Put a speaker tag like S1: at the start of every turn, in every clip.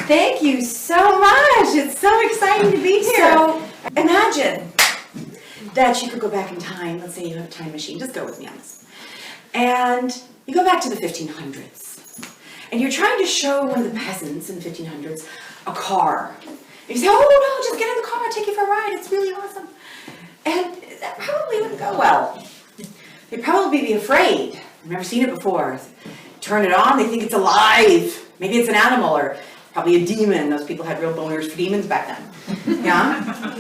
S1: Thank you so much. It's so exciting to be here. So imagine that you could go back in time. Let's say you have a time machine. Just go with me on this. And you go back to the 1500s. And you're trying to show one of the peasants in the 1500s a car. And you say, oh no, just get in the car, I'll take you for a ride. It's really awesome. And that probably wouldn't go well. They'd probably be afraid. I've never seen it before. Turn it on, they think it's alive. Maybe it's an animal or probably a demon. Those people had real boners for demons back then. Yeah?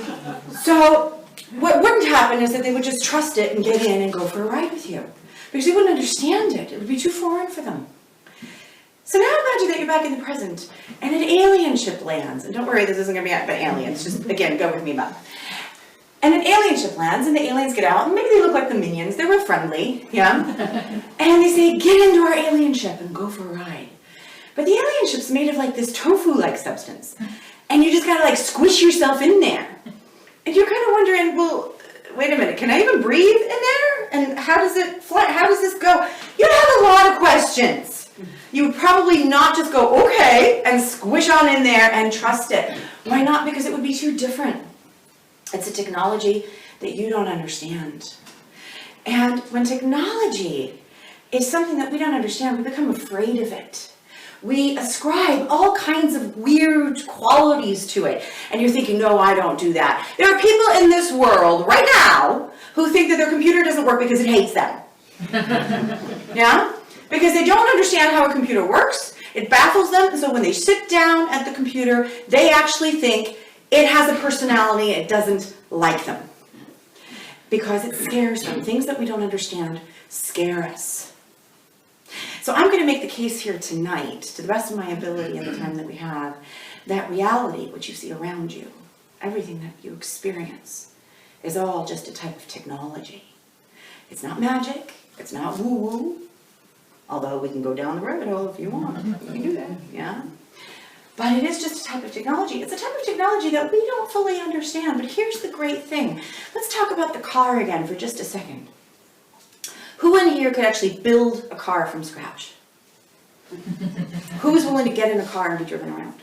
S1: So what wouldn't happen is that they would just trust it and get in and go for a ride with you. Because they wouldn't understand it. It would be too foreign for them. So now imagine that you're back in the present and an alien ship lands. And don't worry, this isn't going to be about aliens. Just, again, go with me about it. And an alien ship lands, and the aliens get out, and maybe they look like the minions. They're real friendly, yeah? And they say, get into our alien ship and go for a ride. But the alien ship's made of like this tofu-like substance. And you just gotta like squish yourself in there. And you're kind of wondering, well, wait a minute, can I even breathe in there? And how does it fly? How does this go? You'd have a lot of questions. You would probably not just go, okay, and squish on in there and trust it. Why not? Because it would be too different. It's a technology that you don't understand. And when technology is something that we don't understand, we become afraid of it. We ascribe all kinds of weird qualities to it. And you're thinking, no, I don't do that. There are people in this world right now who think that their computer doesn't work because it hates them. Yeah? Because they don't understand how a computer works. It baffles them. And so when they sit down at the computer, they actually think it has a personality. It doesn't like them. Because it scares them. Things that we don't understand scare us. So I'm going to make the case here tonight, to the best of my ability in the time that we have, that reality, what you see around you, everything that you experience, is all just a type of technology. It's not magic. It's not woo-woo. Although we can go down the rabbit hole if you want. We can do that, yeah? But it is just a type of technology. It's a type of technology that we don't fully understand. But here's the great thing. Let's talk about the car again for just a second. Who in here could actually build a car from scratch? Who's willing to get in a car and be driven around?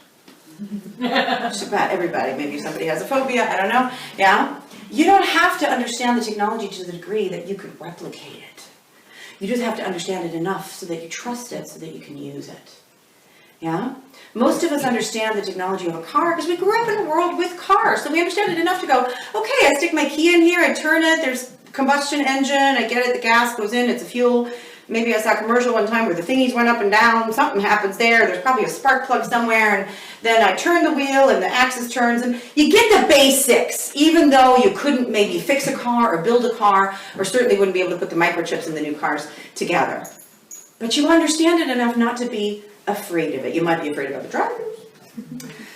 S1: Just about everybody. Maybe somebody has a phobia. I don't know. Yeah? You don't have to understand the technology to the degree that you could replicate it. You just have to understand it enough so that you trust it, so that you can use it. Yeah? Most of us understand the technology of a car because we grew up in a world with cars. So we understand it enough to go, okay, I stick my key in here, I turn it, there's combustion engine, I get it, the gas goes in, it's a fuel. Maybe I saw a commercial one time where the thingies went up and down, something happens there's probably a spark plug somewhere, and then I turn the wheel and the axis turns, and you get the basics, even though you couldn't maybe fix a car or build a car, or certainly wouldn't be able to put the microchips in the new cars together. But you understand it enough not to be afraid of it. You might be afraid of other drivers,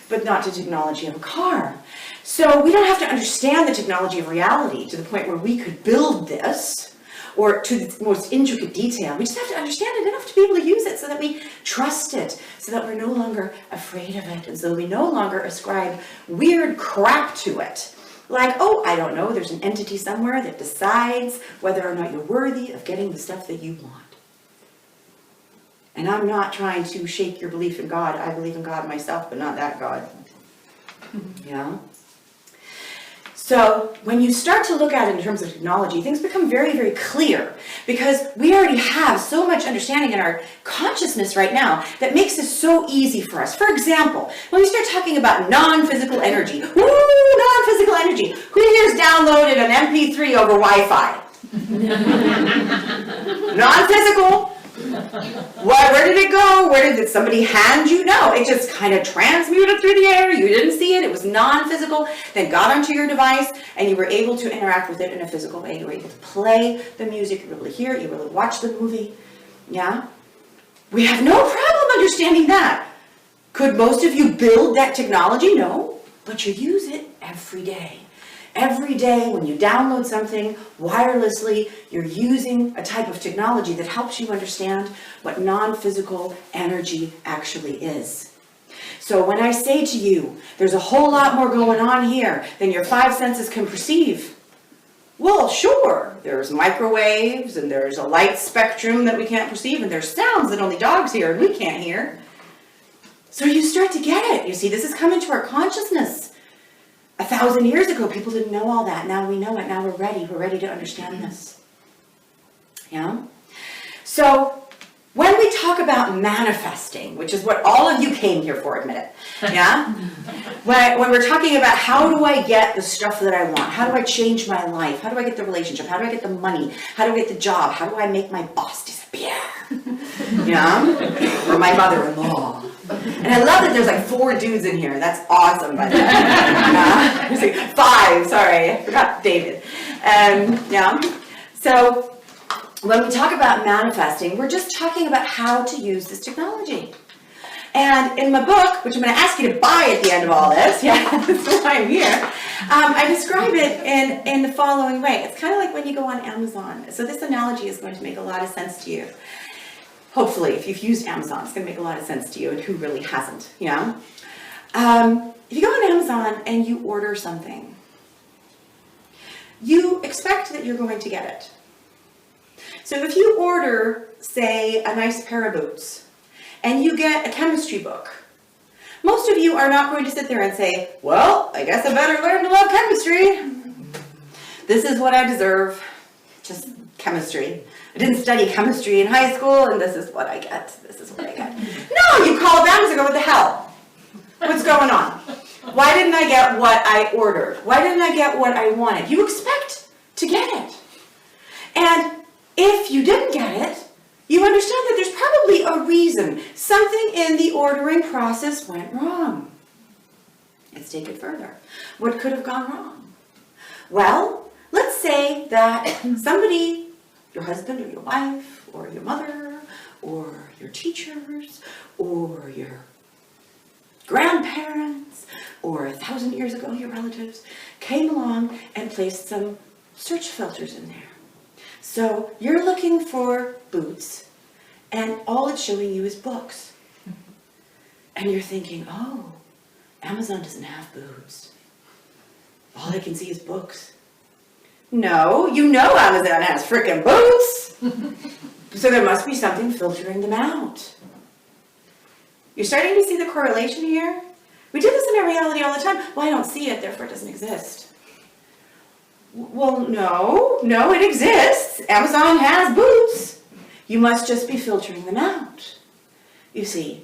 S1: but not the technology of a car. So we don't have to understand the technology of reality to the point where we could build this or to the most intricate detail. We just have to understand it enough to be able to use it so that we trust it, so that we're no longer afraid of it, and so we no longer ascribe weird crap to it. Like, oh, I don't know, there's an entity somewhere that decides whether or not you're worthy of getting the stuff that you want. And I'm not trying to shake your belief in God. I believe in God myself, but not that God. Yeah? So when you start to look at it in terms of technology, things become very, very clear because we already have so much understanding in our consciousness right now that makes this so easy for us. For example, when we start talking about non-physical energy, non-physical energy. Who here's downloaded an MP3 over Wi-Fi? Non-physical. Where did it go? Did somebody hand you? No, it just kind of transmuted through the air. You didn't see it. It was non-physical. Then got onto your device, and you were able to interact with it in a physical way. You were able to play the music. You were able to hear it. You were able to watch the movie. Yeah? We have no problem understanding that. Could most of you build that technology? No. But you use it every day. Every day when you download something wirelessly, you're using a type of technology that helps you understand what non-physical energy actually is. So when I say to you, there's a whole lot more going on here than your five senses can perceive. Well, sure, there's microwaves, and there's a light spectrum that we can't perceive, and there's sounds that only dogs hear and we can't hear. So you start to get it. You see, this has come into our consciousness. 1,000 years ago, people didn't know all that. Now we know it. Now we're ready. We're ready to understand this. Yeah? So when we talk about manifesting, which is what all of you came here for, admit it. Yeah? when we're talking about how do I get the stuff that I want? How do I change my life? How do I get the relationship? How do I get the money? How do I get the job? How do I make my boss disappear? Yeah? Or my mother-in-law. And I love that there's like 4 dudes in here. That's awesome, by the way. Yeah? There's like 5, sorry. I forgot David. Yeah? So when we talk about manifesting, we're just talking about how to use this technology. And in my book, which I'm going to ask you to buy at the end of all this, yeah, that's why I'm here, I describe it in the following way. It's kind of like when you go on Amazon. So this analogy is going to make a lot of sense to you. Hopefully, if you've used Amazon, it's going to make a lot of sense to you, and who really hasn't, you know? If you go on Amazon and you order something, you expect that you're going to get it. So if you order, say, a nice pair of boots, and you get a chemistry book, most of you are not going to sit there and say, well, I guess I better learn to love chemistry. This is what I deserve, just chemistry. I didn't study chemistry in high school, and this is what I get. This is what I get. No, you call them and go, what the hell? What's going on? Why didn't I get what I ordered? Why didn't I get what I wanted? You expect to get it. And if you didn't get it, you understand that there's probably a reason. Something in the ordering process went wrong. Let's take it further. What could have gone wrong? Well, let's say that somebody, your husband or your wife or your mother or your teachers or your grandparents or 1,000 years ago your relatives came along and placed some search filters in there. So you're looking for boots and all it's showing you is books. And you're thinking, oh, Amazon doesn't have boots. All I can see is books. No, you know Amazon has frickin' boots. So there must be something filtering them out. You're starting to see the correlation here? We do this in our reality all the time. Well, I don't see it, therefore it doesn't exist. Well, no, it exists. Amazon has boots. You must just be filtering them out. You see.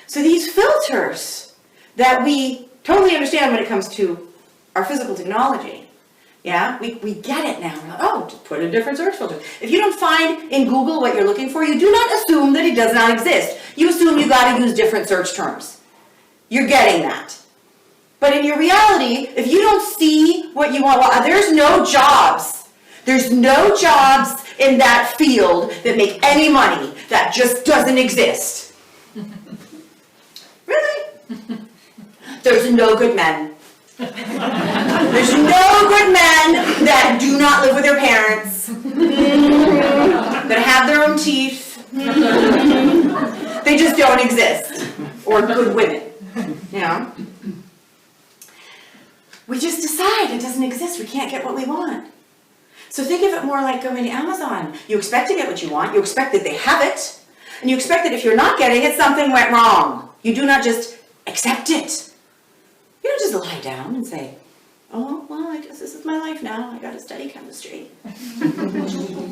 S1: So these filters that we totally understand when it comes to our physical technology, yeah, we get it now. We're like, oh, just put a different search filter. If you don't find in Google what you're looking for, you do not assume that it does not exist. You assume you got to use different search terms. You're getting that. But in your reality, if you don't see what you want, well, there's no jobs. There's no jobs in that field that make any money. That just doesn't exist. Really? There's no good men. There's no good men that do not live with their parents, that have their own teeth. They just don't exist. Or good women, you know? We just decide it doesn't exist. We can't get what we want. So think of it more like going to Amazon. You expect to get what you want. You expect that they have it. And you expect that if you're not getting it, something went wrong. You do not just accept it. You don't just lie down and say, oh, well, I guess this is my life now. I got to study chemistry. I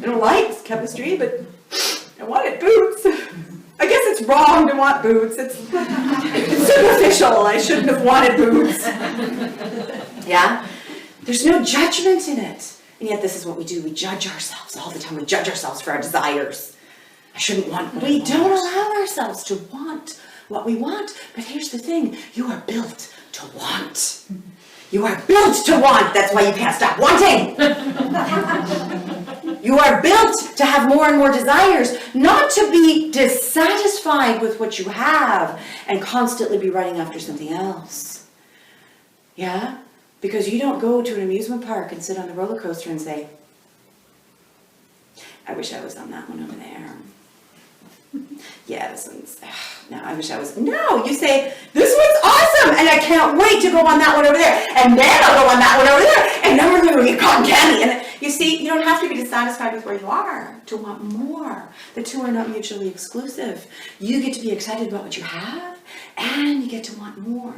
S1: don't like chemistry, but I wanted boots. I guess it's wrong to want boots. It's superficial. I shouldn't have wanted boots. Yeah? There's no judgment in it. And yet this is what we do. We judge ourselves all the time. We judge ourselves for our desires. I shouldn't want what we don't allow ourselves to want what we want. But here's the thing. You are built to want. You are built to want. That's why you can't stop wanting. You are built to have more and more desires, not to be dissatisfied with what you have and constantly be running after something else. Yeah? Because you don't go to an amusement park and sit on the roller coaster and say, I wish I was on that one over there. Yeah, this one's, no, I wish I was, no, you say, this one's awesome, and I can't wait to go on that one over there, and then I'll go on that one over there, and then we're going to get cotton candy, and You see, you don't have to be dissatisfied with where you are to want more. The two are not mutually exclusive. You get to be excited about what you have, and you get to want more.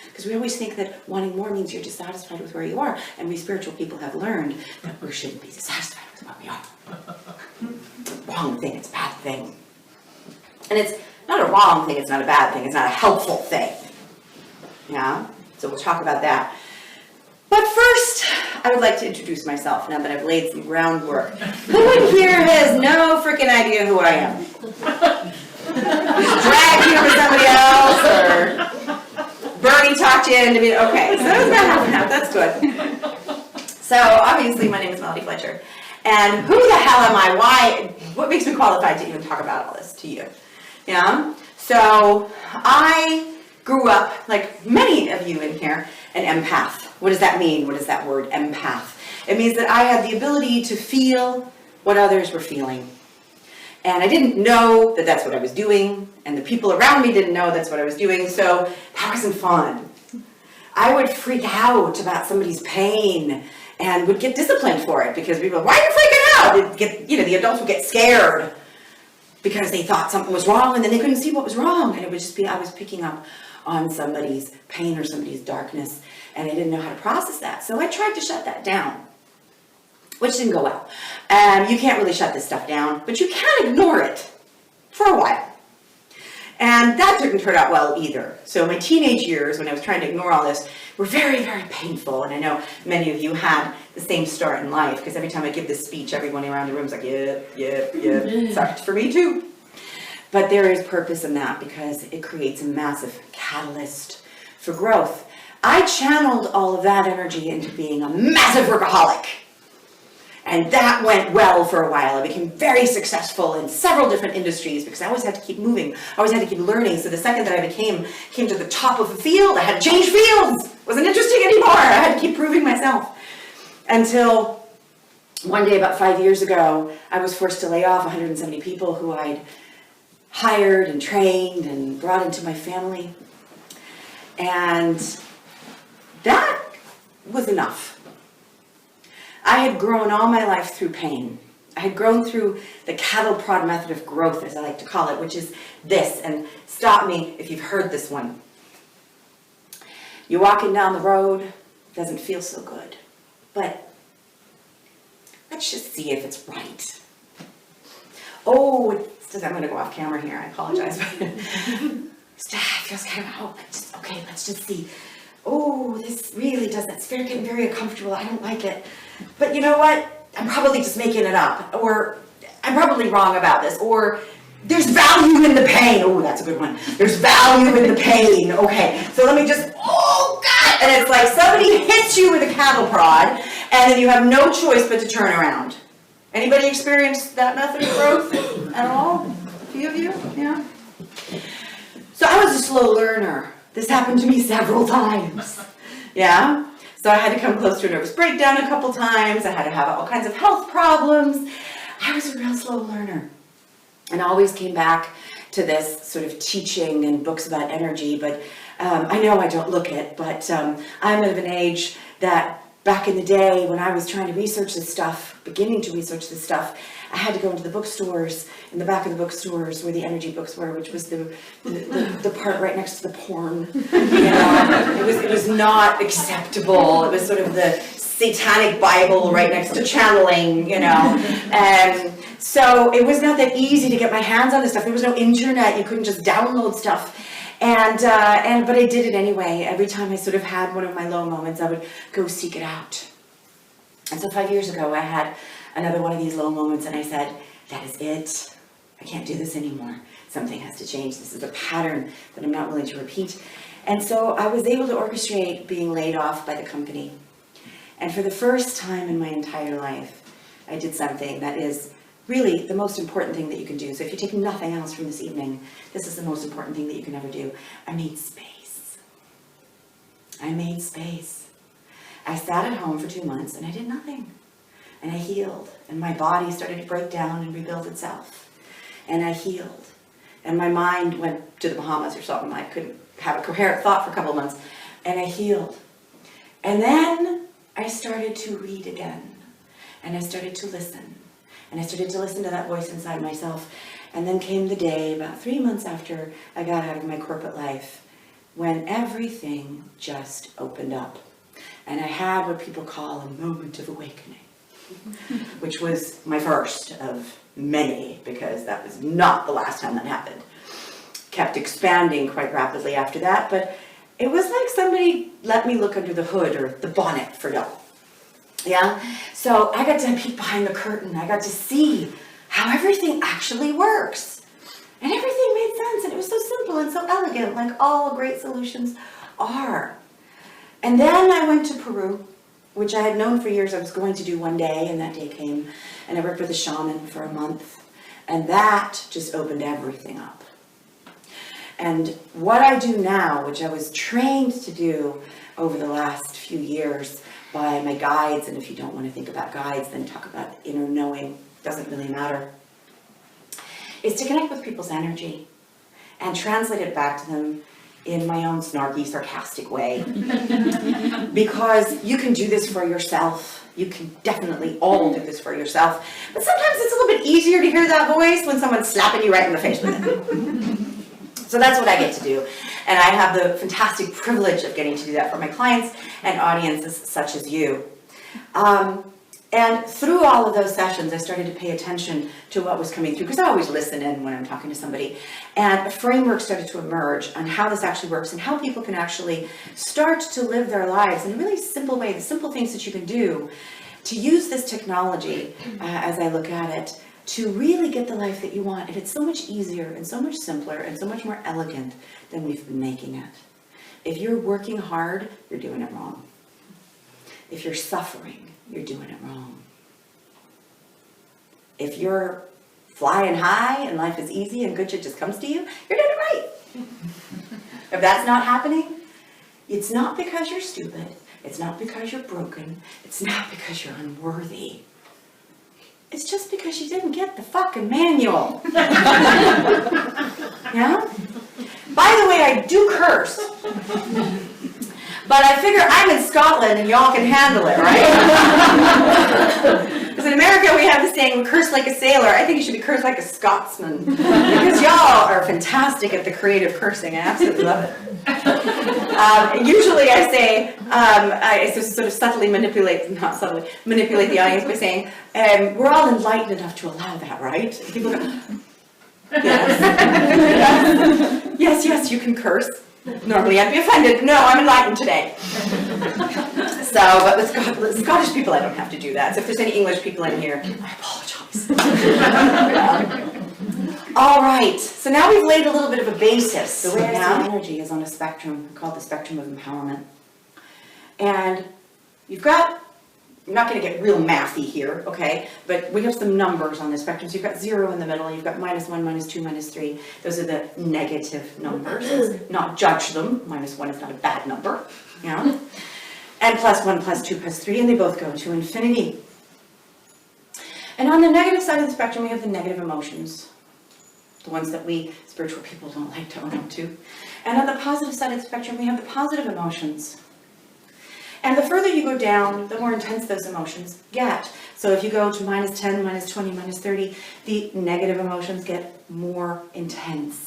S1: Because we always think that wanting more means you're dissatisfied with where you are, and we spiritual people have learned that we shouldn't be dissatisfied with what we are. It's a wrong thing, it's a bad thing. And it's not a wrong thing, it's not a bad thing, it's not a helpful thing. Yeah? So we'll talk about that. But first, I would like to introduce myself now that I've laid some groundwork. Who in here has no freaking idea who I am? Just dragged here with somebody else, or Bernie talked you into me. Okay, so that was about half and half. That's good. So obviously, my name is Melody Fletcher, and who the hell am I? Why? What makes me qualified to even talk about all this to you? Yeah. So I grew up, like many of you in here, an empath. What does that mean? What is that word, empath? It means that I had the ability to feel what others were feeling. And I didn't know that that's what I was doing, and the people around me didn't know that's what I was doing, so that wasn't fun. I would freak out about somebody's pain and would get disciplined for it because people were, why are you freaking out? It'd get, the adults would get scared because they thought something was wrong and then they couldn't see what was wrong. And it would just be, I was picking up on somebody's pain or somebody's darkness, and I didn't know how to process that. So I tried to shut that down, which didn't go well. You can't really shut this stuff down, but you can ignore it for a while. And that didn't turn out well either. So my teenage years, when I was trying to ignore all this, were very, very painful. And I know many of you had the same start in life, because every time I give this speech, everyone around the room is like, yeah. Sucked for me too. But there is purpose in that, because it creates a massive catalyst for growth. I channeled all of that energy into being a massive workaholic. And that went well for a while. I became very successful in several different industries because I always had to keep moving. I always had to keep learning. So the second that I came to the top of a field, I had to change fields. It wasn't interesting anymore. I had to keep proving myself. Until one day about 5 years ago, I was forced to lay off 170 people who I'd hired and trained and brought into my family. And that was enough. I had grown all my life through pain. I had grown through the cattle prod method of growth, as I like to call it, which is this, and stop me if you've heard this one. You're walking down the road, it doesn't feel so good, but let's just see if it's right. Oh, I'm going to go off camera here, I apologize. It feels kind of, let's just see. Oh, this really doesn't, it's getting very uncomfortable, I don't like it. But you know what? I'm probably just making it up. Or I'm probably wrong about this. Or there's value in the pain. Oh, that's a good one. There's value in the pain. Okay, so let me just, oh God. And it's like somebody hits you with a cattle prod and then you have no choice but to turn around. Anybody experience that method of growth at all? A few of you? Yeah? So I was a slow learner. This happened to me several times. Yeah? So I had to come close to a nervous breakdown a couple times. I had to have all kinds of health problems. I was a real slow learner. And I always came back to this sort of teaching and books about energy, but I know I don't look it, but I'm of an age that back in the day when I was trying to research this stuff, beginning to research this stuff, I had to go into the bookstores, in the back of the bookstores where the energy books were, which was the part right next to the porn. It was not acceptable. It was sort of the satanic Bible right next to channeling, And so it was not that easy to get my hands on this stuff. There was no internet. You couldn't just download stuff. But I did it anyway. Every time I sort of had one of my low moments, I would go seek it out. And so 5 years ago, I had another one of these low moments, and I said, that is it. I can't do this anymore. Something has to change. This is a pattern that I'm not willing to repeat. And so I was able to orchestrate being laid off by the company. And for the first time in my entire life, I did something that is really the most important thing that you can do. So if you take nothing else from this evening, this is the most important thing that you can ever do. I made space. I made space. I sat at home for 2 months and I did nothing. And I healed. And my body started to break down and rebuild itself. And I healed. And my mind went to the Bahamas or something. I couldn't have a coherent thought for a couple of months. And I healed. And then I started to read again. And I started to listen. And I started to listen to that voice inside myself. And then came the day, about 3 months after I got out of my corporate life, when everything just opened up. And I had what people call a moment of awakening, which was my first of many, because that was not the last time that happened. Kept expanding quite rapidly after that, but it was like somebody let me look under the hood or the bonnet for y'all. Yeah? So I got to peek behind the curtain. I got to see how everything actually works. And everything made sense, and it was so simple and so elegant, like all great solutions are. And then I went to Peru, which I had known for years I was going to do one day, and that day came, and I worked with a shaman for a month, and that just opened everything up. And what I do now, which I was trained to do over the last few years by my guides, and if you don't want to think about guides, then talk about inner knowing, doesn't really matter, is to connect with people's energy and translate it back to them in my own snarky, sarcastic way. Because you can do this for yourself. You can definitely all do this for yourself. But sometimes it's a little bit easier to hear that voice when someone's slapping you right in the face with it. So that's what I get to do. And I have the fantastic privilege of getting to do that for my clients and audiences such as you. And through all of those sessions, I started to pay attention to what was coming through, because I always listen in when I'm talking to somebody. And a framework started to emerge on how this actually works and how people can actually start to live their lives in a really simple way, the simple things that you can do to use this technology, as I look at it, to really get the life that you want. And it's so much easier and so much simpler and so much more elegant than we've been making it. If you're working hard, you're doing it wrong. If you're suffering, you're doing it wrong. If you're flying high and life is easy and good shit just comes to you, you're doing it right. If that's not happening, it's not because you're stupid. It's not because you're broken. It's not because you're unworthy. It's just because you didn't get the fucking manual. Yeah? By the way, I do curse. But I figure I'm in Scotland and y'all can handle it, right? Because in America we have this saying, curse like a sailor. I think you should be cursed like a Scotsman. Because y'all are fantastic at the creative cursing. I absolutely love it. Usually I say, I sort of subtly manipulate the audience by saying, we're all enlightened enough to allow that, right? And people go, yes. Yes, you can curse. Normally I'd be offended. No, I'm enlightened today. So, but with Scottish people, I don't have to do that. So if there's any English people in here, I apologize. All right. So now we've laid a little bit of a basis. The way I see energy is on a spectrum called the spectrum of empowerment. And you've got, I'm not going to get real mathy here, okay? But we have some numbers on the spectrum. So you've got 0 in the middle. You've got -1, -2, -3. Those are the negative numbers. Let's not judge them. -1 is not a bad number, you know? And +1, +2, +3, and they both go to infinity. And on the negative side of the spectrum, we have the negative emotions, the ones that we spiritual people don't like to own up to. And on the positive side of the spectrum, we have the positive emotions. And the further you go down, the more intense those emotions get. So if you go to -10, -20, -30, the negative emotions get more intense.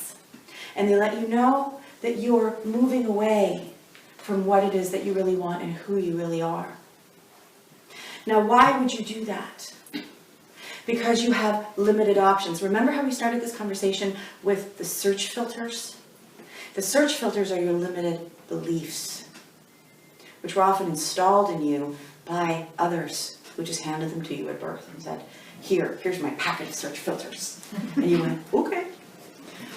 S1: And they let you know that you're moving away from what it is that you really want and who you really are. Now, why would you do that? Because you have limited options. Remember how we started this conversation with the search filters? The search filters are your limited beliefs, which were often installed in you by others who just handed them to you at birth and said, here's my packet of search filters. And you went, okay.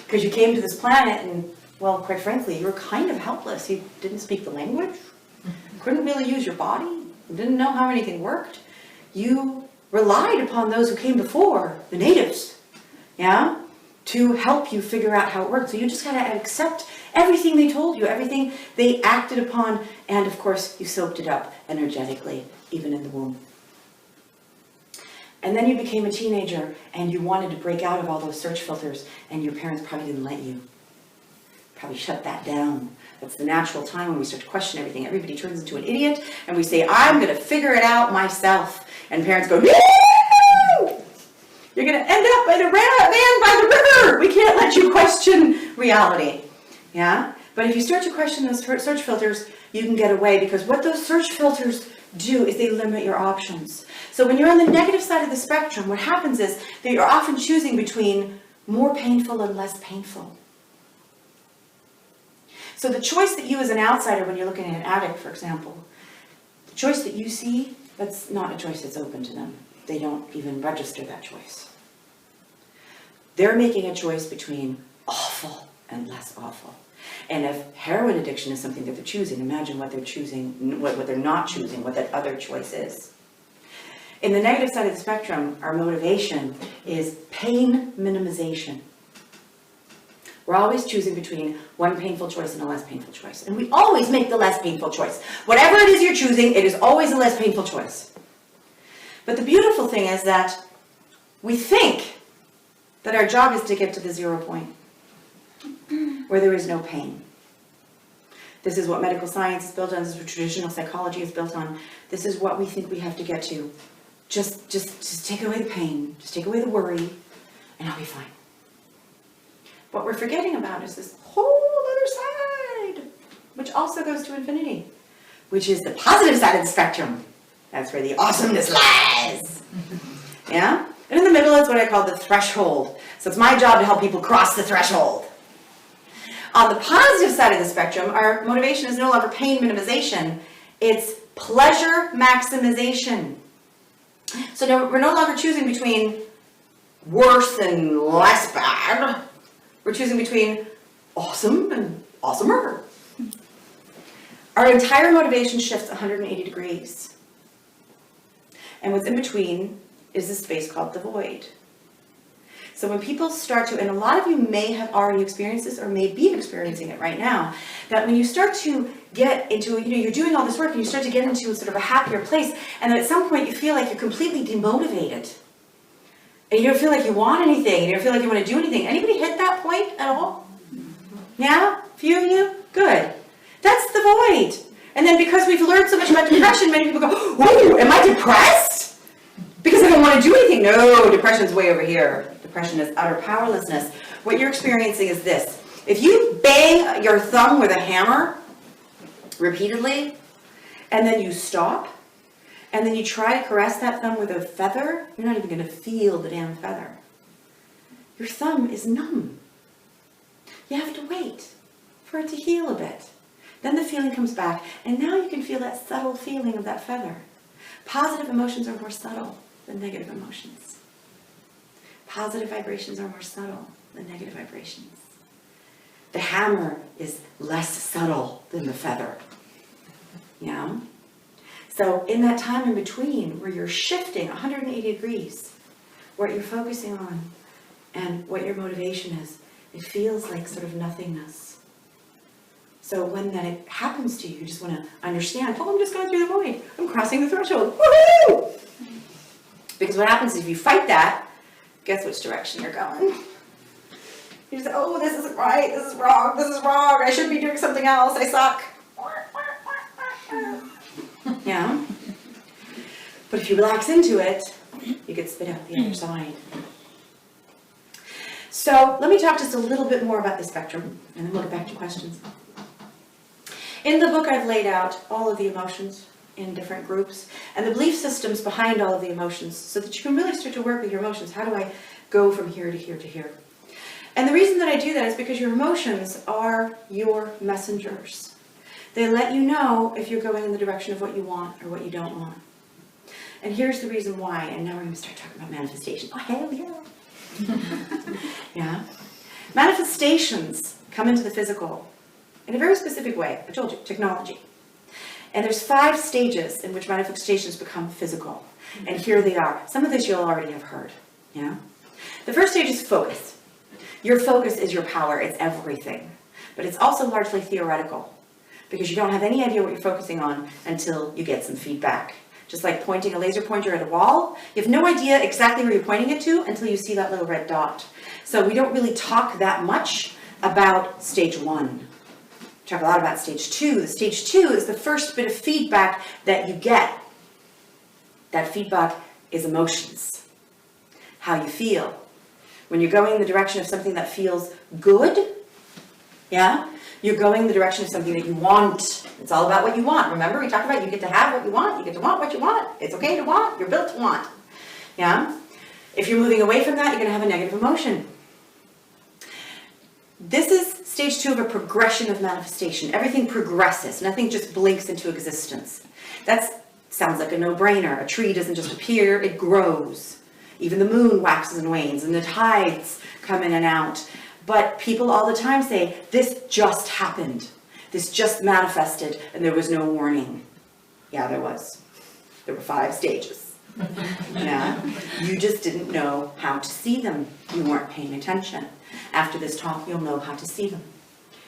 S1: Because you came to this planet and, well, quite frankly, you were kind of helpless. You didn't speak the language, couldn't really use your body, didn't know how anything worked. You relied upon those who came before, the natives, yeah, to help you figure out how it worked. So you just got to accept everything they told you, everything they acted upon, and of course you soaked it up energetically, even in the womb. And then you became a teenager and you wanted to break out of all those search filters, and your parents probably didn't let you. probably shut that down. That's the natural time when we start to question everything. Everybody turns into an idiot, and we say, I'm going to figure it out myself. And parents go, no! You're going to end up in a van by the river. We can't let you question reality. Yeah? But if you start to question those search filters, you can get away, because what those search filters do is they limit your options. So when you're on the negative side of the spectrum, what happens is that you're often choosing between more painful and less painful. So the choice that you as an outsider, when you're looking at an addict, for example, the choice that you see, that's not a choice that's open to them. They don't even register that choice. They're making a choice between awful and less awful. And if heroin addiction is something that they're choosing, imagine what they're choosing, what they're not choosing, what that other choice is. In the negative side of the spectrum, our motivation is pain minimization. We're always choosing between one painful choice and a less painful choice. And we always make the less painful choice. Whatever it is you're choosing, it is always a less painful choice. But the beautiful thing is that we think that our job is to get to the 0 point, where there is no pain. This is what medical science is built on. This is what traditional psychology is built on. This is what we think we have to get to. Just take away the pain. Just take away the worry, and I'll be fine. What we're forgetting about is this whole other side, which also goes to infinity, which is the positive side of the spectrum. That's where the awesomeness lies. Yeah? And in the middle is what I call the threshold. So it's my job to help people cross the threshold. On the positive side of the spectrum, our motivation is no longer pain minimization. It's pleasure maximization. So now we're no longer choosing between worse and less bad. We're choosing between awesome and awesomer. Our entire motivation shifts 180 degrees. And what's in between is the space called the void. So when people start to, and a lot of you may have already experienced this or may be experiencing it right now, that when you start to get into, you're doing all this work and you start to get into sort of a happier place, and then at some point you feel like you're completely demotivated. And you don't feel like you want anything, you don't feel like you want to do anything. Anybody hit that point at all? Yeah? A few of you? Good. That's the void. And then because we've learned so much about depression, many people go, oh, am I depressed? Because I don't want to do anything. No, depression's way over here. Depression is utter powerlessness. What you're experiencing is this. If you bang your thumb with a hammer repeatedly, and then you stop, and then you try to caress that thumb with a feather, you're not even going to feel the damn feather. Your thumb is numb. You have to wait for it to heal a bit. Then the feeling comes back, and now you can feel that subtle feeling of that feather. Positive emotions are more subtle than negative emotions. Positive vibrations are more subtle than negative vibrations. The hammer is less subtle than the feather. Yeah? So in that time in between where you're shifting 180 degrees, what you're focusing on and what your motivation is, it feels like sort of nothingness. So when that happens to you, you just want to understand, oh, I'm just going through the void. I'm crossing the threshold. Woohoo! Because what happens is if you fight that, guess which direction you're going? You just say, oh, this isn't right, this is wrong, I should be doing something else, I suck. Yeah? But if you relax into it, you can spit out the other side. So let me talk just a little bit more about the spectrum, and then we'll get back to questions. In the book, I've laid out all of the emotions in different groups and the belief systems behind all of the emotions so that you can really start to work with your emotions. How do I go from here to here to here? And the reason that I do that is because your emotions are your messengers. They let you know if you're going in the direction of what you want or what you don't want. And here's the reason why, and now we're going to start talking about manifestation. Oh, hell yeah. Yeah. Manifestations come into the physical in a very specific way. I told you, technology. And there's 5 stages in which manifestations become physical. And here they are. Some of this you'll already have heard. Yeah? The first stage is focus. Your focus is your power. It's everything. But it's also largely theoretical, because you don't have any idea what you're focusing on until you get some feedback. Just like pointing a laser pointer at a wall, you have no idea exactly where you're pointing it to until you see that little red dot. So we don't really talk that much about stage 1. Talk a lot about stage 2. The stage 2 is the first bit of feedback that you get. That feedback is emotions, how you feel. When you're going in the direction of something that feels good, yeah, you're going in the direction of something that you want. It's all about what you want. Remember, we talked about you get to have what you want, you get to want what you want. It's okay to want, you're built to want. Yeah? If you're moving away from that, you're going to have a negative emotion. This is stage 2 of a progression of manifestation. Everything progresses. Nothing just blinks into existence. That sounds like a no-brainer. A tree doesn't just appear, it grows. Even the moon waxes and wanes, and the tides come in and out. But people all the time say, this just happened. This just manifested, and there was no warning. Yeah, there was. There were 5 stages. Yeah, you just didn't know how to see them. You weren't paying attention. After this talk, you'll know how to see them.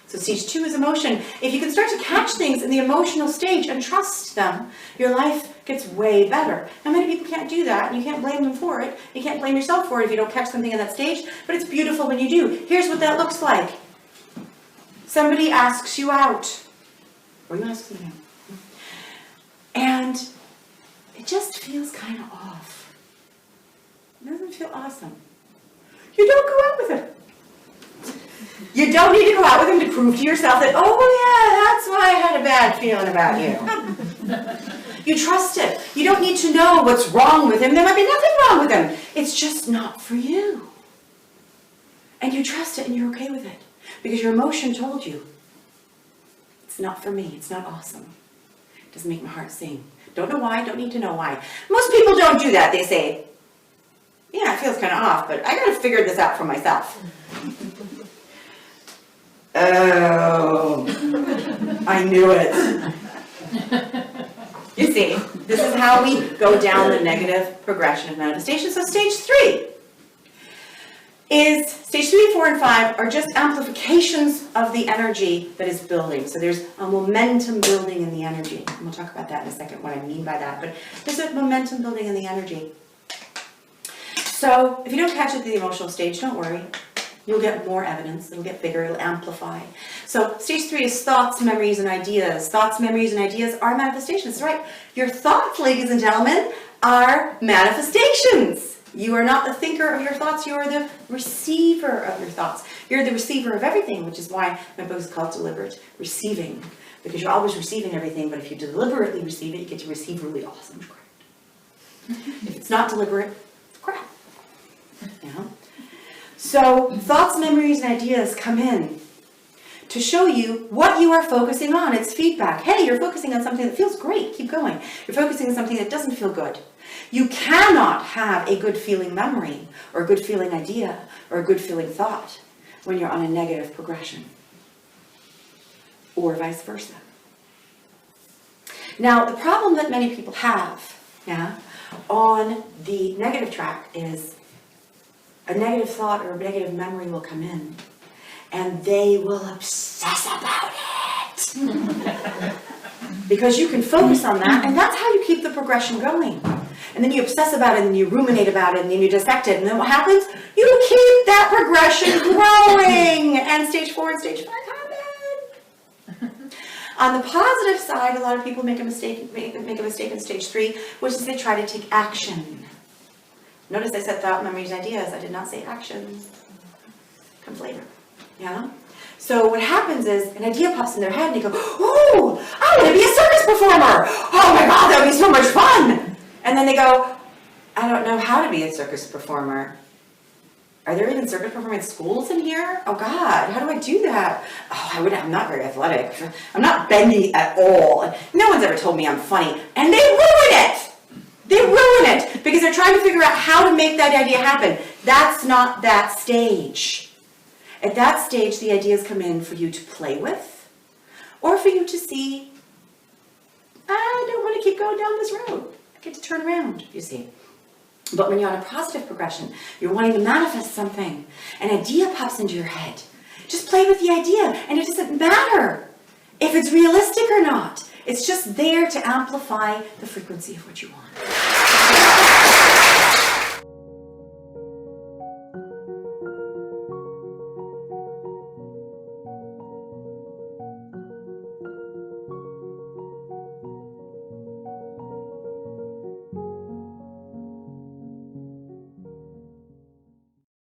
S1: So stage 2 is emotion. If you can start to catch things in the emotional stage and trust them, your life gets way better. Now, many people can't do that, and you can't blame them for it. You can't blame yourself for it if you don't catch something in that stage, but it's beautiful when you do. Here's what that looks like. Somebody asks you out, or you ask them out, and it just feels kind of off. It doesn't feel awesome. You don't go out with them. You don't need to go out with him to prove to yourself that, oh yeah, that's why I had a bad feeling about you. You trust it. You don't need to know what's wrong with him. There might be nothing wrong with him. It's just not for you. And you trust it and you're okay with it. Because your emotion told you, it's not for me. It's not awesome. It doesn't make my heart sing. Don't know why. Don't need to know why. Most people don't do that. They say, yeah, it feels kind of off, but I got to figure this out for myself. Oh, I knew it. You see, this is how we go down the negative progression of manifestation. So stage 3 is, stage 3, 4, and 5 are just amplifications of the energy that is building. So there's a momentum building in the energy. And we'll talk about that in a second, what I mean by that. But there's a momentum building in the energy. So if you don't catch it at the emotional stage, don't worry. You'll get more evidence. It'll get bigger. It'll amplify. So stage 3 is thoughts, memories, and ideas. Thoughts, memories, and ideas are manifestations, right? Your thoughts, ladies and gentlemen, are manifestations. You are not the thinker of your thoughts. You are the receiver of your thoughts. You're the receiver of everything, which is why my book is called Deliberate Receiving. Because you're always receiving everything, but if you deliberately receive it, you get to receive really awesome crap. If it's not deliberate, it's crap. You know? So thoughts, memories, and ideas come in to show you what you are focusing on. It's feedback. Hey, you're focusing on something that feels great. Keep going. You're focusing on something that doesn't feel good. You cannot have a good feeling memory or a good feeling idea or a good feeling thought when you're on a negative progression, or vice versa. Now, the problem that many people have, on the negative track is a negative thought or a negative memory will come in, and they will obsess about it. Because you can focus on that, and that's how you keep the progression going. And then you obsess about it, and you ruminate about it, and then you dissect it, and then what happens? You keep that progression growing, and stage 4 and stage 5 happen. On the positive side, a lot of people make a mistake in stage 3, which is they try to take action. Notice I said thought, memories, ideas. I did not say actions. Comes later. Yeah? So what happens is an idea pops in their head and they go, oh, I want to be a circus performer. Oh my God, that would be so much fun. And then they go, I don't know how to be a circus performer. Are there even circus performance schools in here? Oh God, how do I do that? Oh, I'm not very athletic. I'm not bendy at all. No one's ever told me I'm funny. And they ruin it. They ruin it because they're trying to figure out how to make that idea happen. That's not that stage. At that stage, the ideas come in for you to play with or for you to see, I don't want to keep going down this road. I get to turn around, you see. But when you're on a positive progression, you're wanting to manifest something, an idea pops into your head. Just play with the idea, and it doesn't matter if it's realistic or not. It's just there to amplify the frequency of what you want.